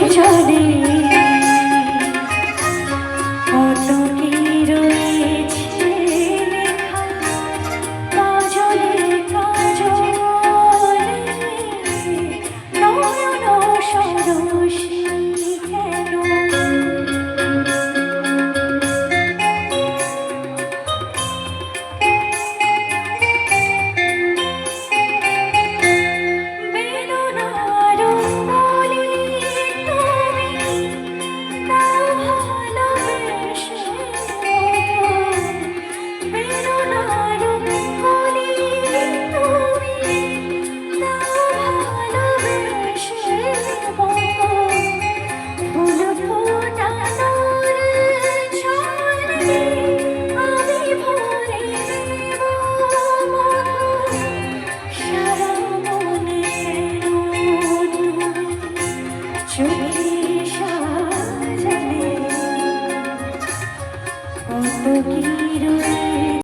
জলে কত কি রয়েছে লেখা কাজলে কাজলে নয়ন সরসী কেন কত কি রয়ে